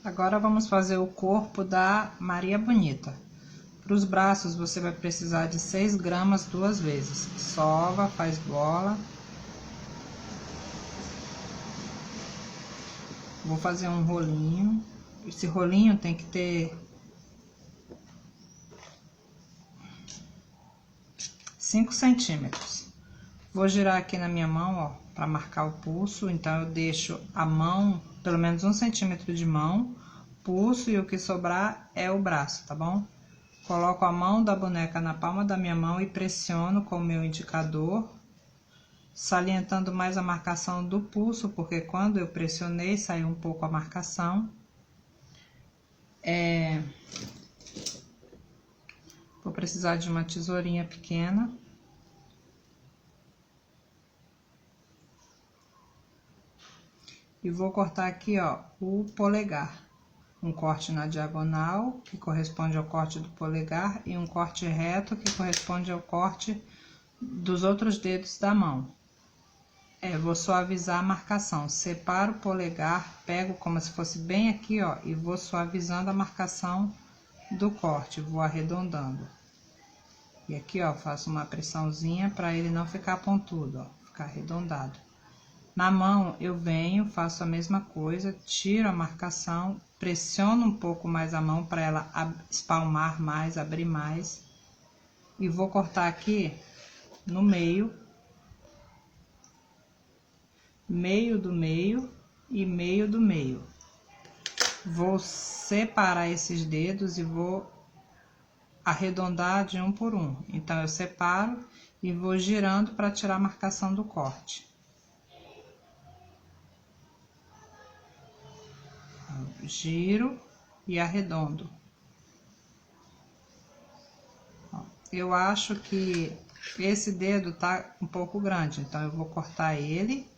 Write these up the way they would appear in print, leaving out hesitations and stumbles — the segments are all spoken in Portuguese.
Agora vamos fazer o corpo da Maria Bonita. Para os braços você vai precisar de 6 gramas 2 vezes. Sova, faz bola. Vou fazer um rolinho. Esse rolinho tem que ter 5 centímetros. Vou girar aqui na minha mão, ó, para marcar o pulso. Então eu deixo a mão, pelo menos 1 centímetro de mão, pulso, e o que sobrar é o braço, tá bom? Coloco a mão da boneca na palma da minha mão e pressiono com o meu indicador, salientando mais a marcação do pulso, porque quando eu pressionei saiu um pouco a marcação. Vou precisar de uma tesourinha pequena. E vou cortar aqui, ó, o polegar. Um corte na diagonal, que corresponde ao corte do polegar, e um corte reto, que corresponde ao corte dos outros dedos da mão. Vou suavizar a marcação. Separo o polegar, pego como se fosse bem aqui, ó, e vou suavizando a marcação do corte, vou arredondando. E aqui, ó, faço uma pressãozinha para ele não ficar pontudo, ó, ficar arredondado. Na mão, eu venho, faço a mesma coisa, tiro a marcação, pressiono um pouco mais a mão para ela espalmar mais, abrir mais. E vou cortar aqui no meio, meio do meio e meio do meio. Vou separar esses dedos e vou arredondar de um por um. Então, eu separo e vou girando para tirar a marcação do corte. Giro e arredondo. Eu acho que esse dedo tá um pouco grande, então eu vou cortar ele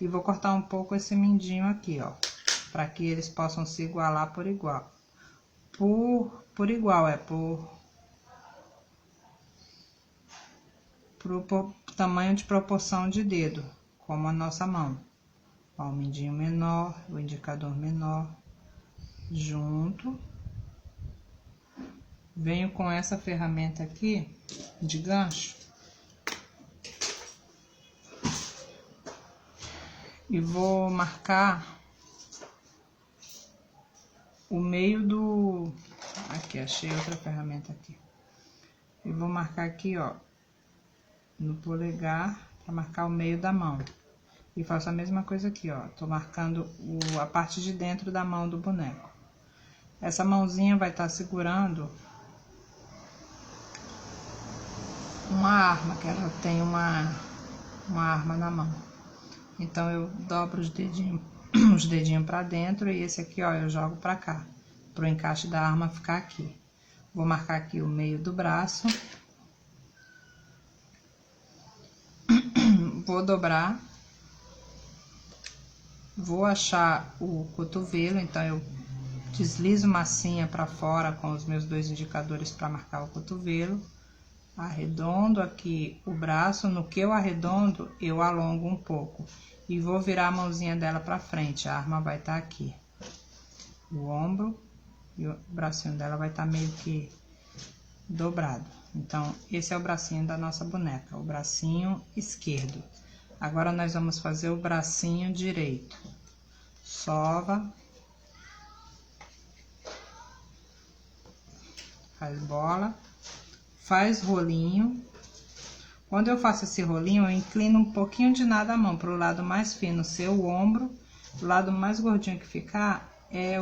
e vou cortar um pouco esse mindinho aqui, ó, para que eles possam se igualar por igual. Por igual, pro tamanho de proporção de dedo, como a nossa mão. Ó, o mindinho menor, o indicador menor. Junto, venho com essa ferramenta aqui de gancho e vou marcar o meio do... Aqui, achei outra ferramenta aqui. E vou marcar aqui, ó, no polegar, para marcar o meio da mão. E faço a mesma coisa aqui, ó, tô marcando a parte de dentro da mão do boneco. Essa mãozinha vai estar segurando uma arma, que ela tem uma arma na mão. Então, eu dobro os dedinhos para dentro e esse aqui, ó, eu jogo para cá, pro encaixe da arma ficar aqui. Vou marcar aqui o meio do braço. Vou dobrar. Vou achar o cotovelo, então eu deslizo massinha para fora com os meus 2 indicadores para marcar o cotovelo. Arredondo aqui o braço, no que eu arredondo, eu alongo um pouco. E vou virar a mãozinha dela para frente, a arma vai estar aqui. O ombro e o bracinho dela vai estar meio que dobrado. Então, esse é o bracinho da nossa boneca, o bracinho esquerdo. Agora, nós vamos fazer o bracinho direito. Sova. Faz bola. Faz rolinho. Quando eu faço esse rolinho, eu inclino um pouquinho de nada a mão para o lado mais fino ser o ombro. O lado mais gordinho que ficar é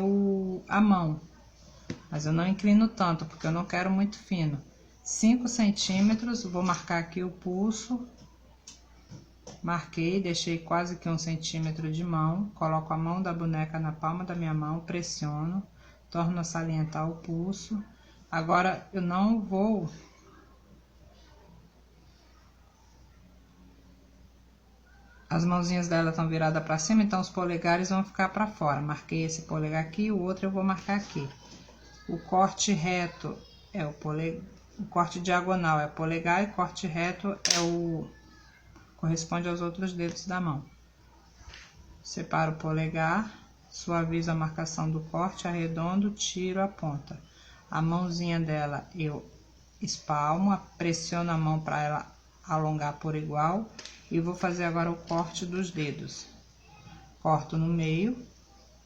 a mão. Mas eu não inclino tanto, porque eu não quero muito fino. 5 centímetros, vou marcar aqui o pulso. Marquei, deixei quase que 1 centímetro de mão. Coloco a mão da boneca na palma da minha mão, pressiono. Torno a salientar o pulso. Agora, eu não vou... As mãozinhas dela estão viradas para cima, então os polegares vão ficar para fora. Marquei esse polegar aqui, o outro eu vou marcar aqui. O corte reto é o polegar, o corte diagonal é o polegar e corte reto é corresponde aos outros dedos da mão. Separo o polegar, suavizo a marcação do corte, arredondo, tiro a ponta. A mãozinha dela eu espalmo, pressiono a mão para ela alongar por igual. E vou fazer agora o corte dos dedos. Corto no meio,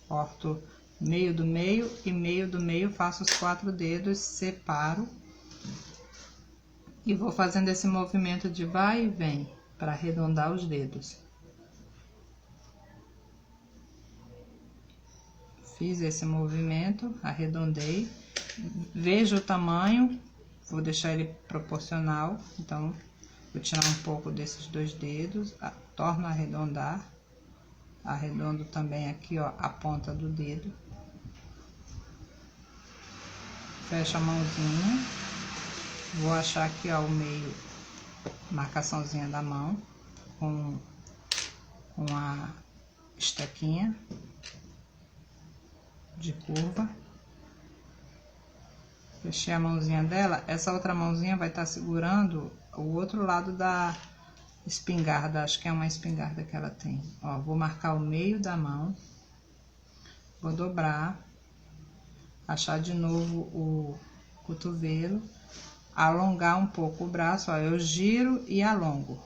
corto meio do meio e meio do meio, faço os 4 dedos, separo. E vou fazendo esse movimento de vai e vem, para arredondar os dedos. Fiz esse movimento, arredondei. Vejo o tamanho, vou deixar ele proporcional. Então, vou tirar um pouco desses 2 dedos, torno a arredondar. Arredondo também aqui, ó, a ponta do dedo. Fecho a mãozinha. Vou achar aqui, ó, o meio, marcaçãozinha da mão, com a estequinha de curva. Fechei a mãozinha dela. Essa outra mãozinha vai estar segurando o outro lado da espingarda, acho que é uma espingarda que ela tem. Ó, vou marcar o meio da mão, vou dobrar, achar de novo o cotovelo, alongar um pouco o braço, ó, eu giro e alongo.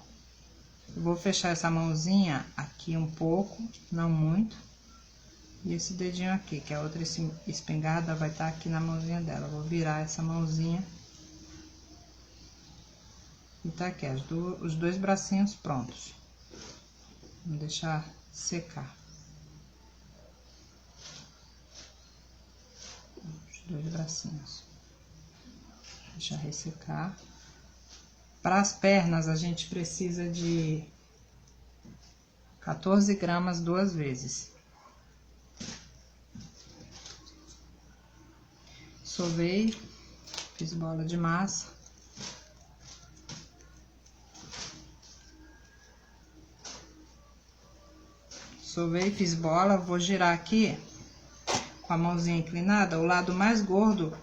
Vou fechar essa mãozinha aqui um pouco, não muito. E esse dedinho aqui, que a outra espingarda vai estar aqui na mãozinha dela. Vou virar essa mãozinha. E tá aqui, os 2 bracinhos prontos. Vou deixar secar. Os 2 bracinhos. Deixa ressecar. Para as pernas, a gente precisa de 14 gramas 2 vezes. Sovei, fiz bola de massa. Sovei, fiz bola, vou girar aqui com a mãozinha inclinada. O lado mais gordo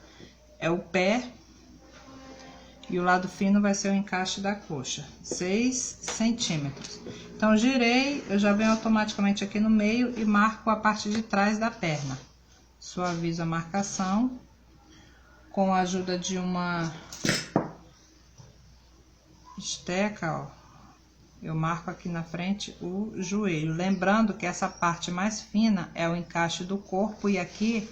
é o pé. E o lado fino vai ser o encaixe da coxa, 6 centímetros. Então, girei, eu já venho automaticamente aqui no meio e marco a parte de trás da perna. Suavizo a marcação. Com a ajuda de uma esteca, ó, eu marco aqui na frente o joelho. Lembrando que essa parte mais fina é o encaixe do corpo e aqui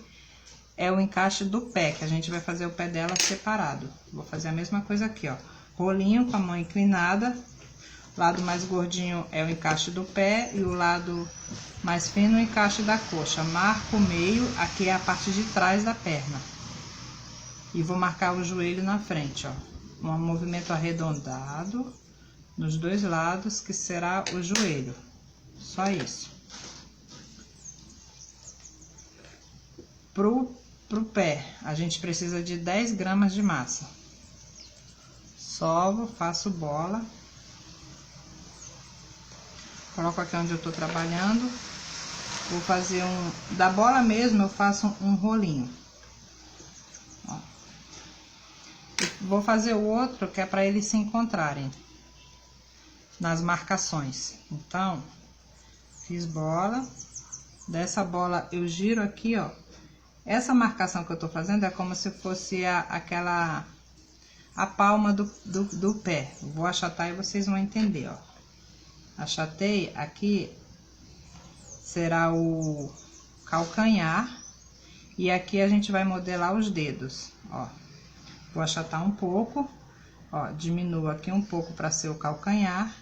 é o encaixe do pé, que a gente vai fazer o pé dela separado. Vou fazer a mesma coisa aqui, ó. Rolinho com a mão inclinada. O lado mais gordinho é o encaixe do pé e o lado mais fino o encaixe da coxa. Marco o meio, aqui é a parte de trás da perna. E vou marcar o joelho na frente, ó. Um movimento arredondado nos 2 lados, que será o joelho. Só isso. Pro pé, a gente precisa de 10 gramas de massa. Sovo, faço bola. Coloco aqui onde eu tô trabalhando. Vou fazer da bola mesmo, eu faço um rolinho. Ó. Vou fazer o outro, que é para eles se encontrarem nas marcações. Então, fiz bola. Dessa bola eu giro aqui, ó. Essa marcação que eu tô fazendo é como se fosse a palma do pé. Vou achatar e vocês vão entender, ó. Achatei, aqui será o calcanhar. E aqui a gente vai modelar os dedos, ó. Vou achatar um pouco, ó, diminuo aqui um pouco para ser o calcanhar.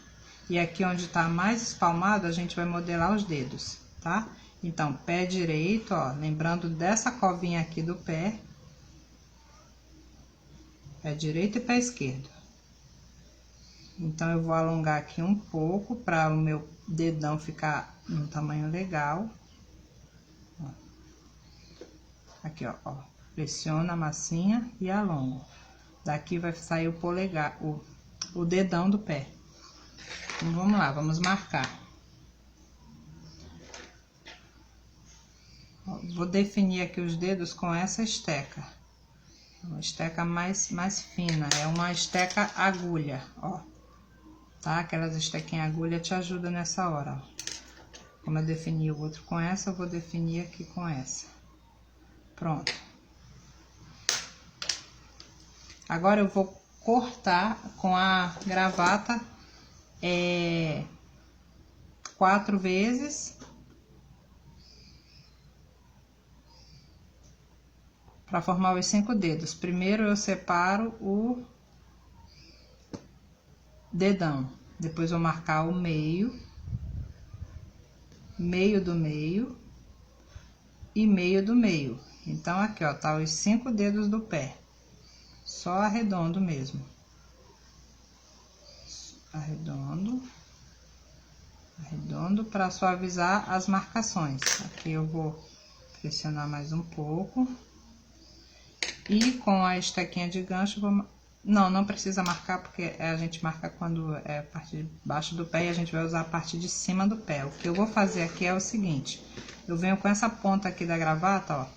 E aqui onde tá mais espalmado, a gente vai modelar os dedos, tá? Então, pé direito, ó, lembrando dessa covinha aqui do pé. Pé direito e pé esquerdo. Então, eu vou alongar aqui um pouco para o meu dedão ficar num tamanho legal. Ó. Aqui, ó, pressiono a massinha e alongo. Daqui vai sair o polegar, o dedão do pé. Então, vamos lá, vamos marcar. Vou definir aqui os dedos com essa esteca. Uma esteca mais fina, é uma esteca agulha, ó. Tá? Aquelas estequinhas agulha te ajudam nessa hora, ó. Como eu defini o outro com essa, eu vou definir aqui com essa. Pronto. Agora eu vou cortar com a gravata 4 vezes. Para formar os 5 dedos. Primeiro eu separo o dedão. Depois vou marcar o meio, meio do meio e meio do meio. Então, aqui, ó, tá os 5 dedos do pé. Só arredondo mesmo. Arredondo. Arredondo para suavizar as marcações. Aqui eu vou pressionar mais um pouco. E com a estequinha de gancho, não precisa marcar, porque a gente marca quando é a parte de baixo do pé e a gente vai usar a parte de cima do pé. O que eu vou fazer aqui é o seguinte: eu venho com essa ponta aqui da gravata, ó,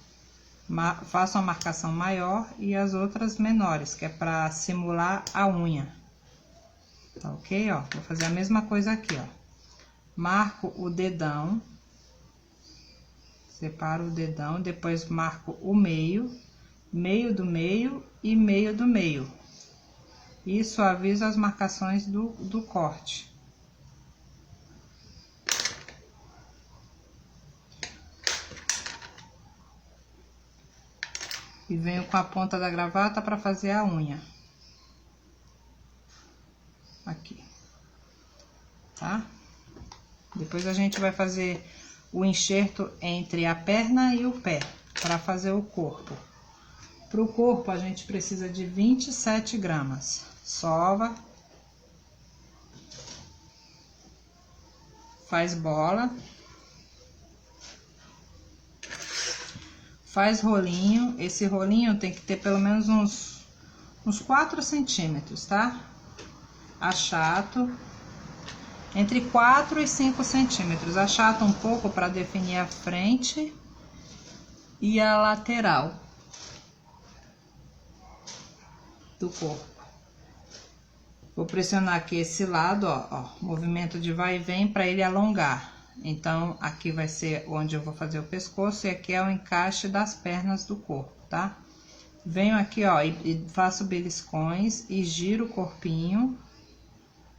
faço uma marcação maior e as outras menores, que é para simular a unha. Tá ok? Ó, vou fazer a mesma coisa aqui, ó. Marco o dedão, separo o dedão, depois marco o meio, meio do meio e meio do meio. E suavizo as marcações do corte. E venho com a ponta da gravata para fazer a unha. Aqui. Tá? Depois a gente vai fazer o enxerto entre a perna e o pé, para fazer o corpo. Para o corpo, a gente precisa de 27 gramas. Sova. Faz bola. Faz rolinho. Esse rolinho tem que ter pelo menos uns 4 centímetros, tá? Achato. Entre 4 e 5 centímetros. Achato um pouco para definir a frente e a lateral do corpo. Vou pressionar aqui esse lado, ó, movimento de vai e vem para ele alongar. Então, aqui vai ser onde eu vou fazer o pescoço e aqui é o encaixe das pernas do corpo, tá? Venho aqui, ó, e faço beliscões e giro o corpinho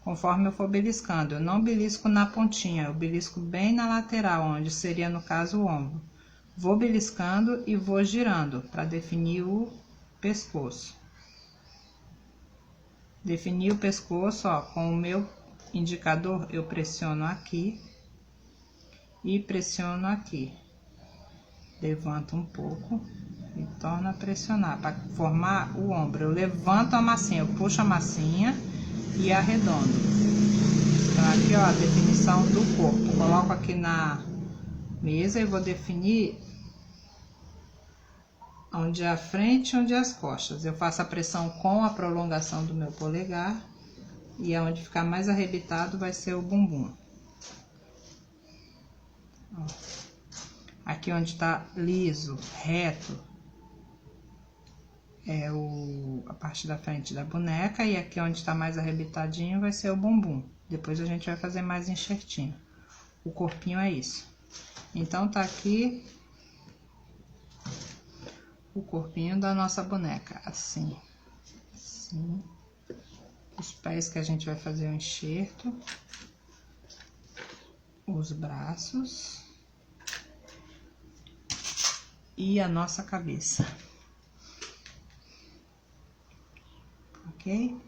conforme eu for beliscando. Eu não belisco na pontinha, eu belisco bem na lateral, onde seria, no caso, o ombro. Vou beliscando e vou girando para definir o pescoço. Defini o pescoço, ó, com o meu indicador eu pressiono aqui e pressiono aqui. Levanto um pouco e torno a pressionar para formar o ombro. Eu levanto a massinha, eu puxo a massinha e arredondo. Então, aqui, ó, a definição do corpo. Coloco aqui na mesa e vou definir onde é a frente e onde é as costas. Eu faço a pressão com a prolongação do meu polegar. E aonde ficar mais arrebitado vai ser o bumbum. Ó. Aqui onde tá liso, reto, é a parte da frente da boneca. E aqui onde tá mais arrebitadinho vai ser o bumbum. Depois a gente vai fazer mais enxertinho. O corpinho é isso. Então, tá aqui o corpinho da nossa boneca, assim, assim. Os pés que a gente vai fazer o enxerto, os braços e a nossa cabeça, ok?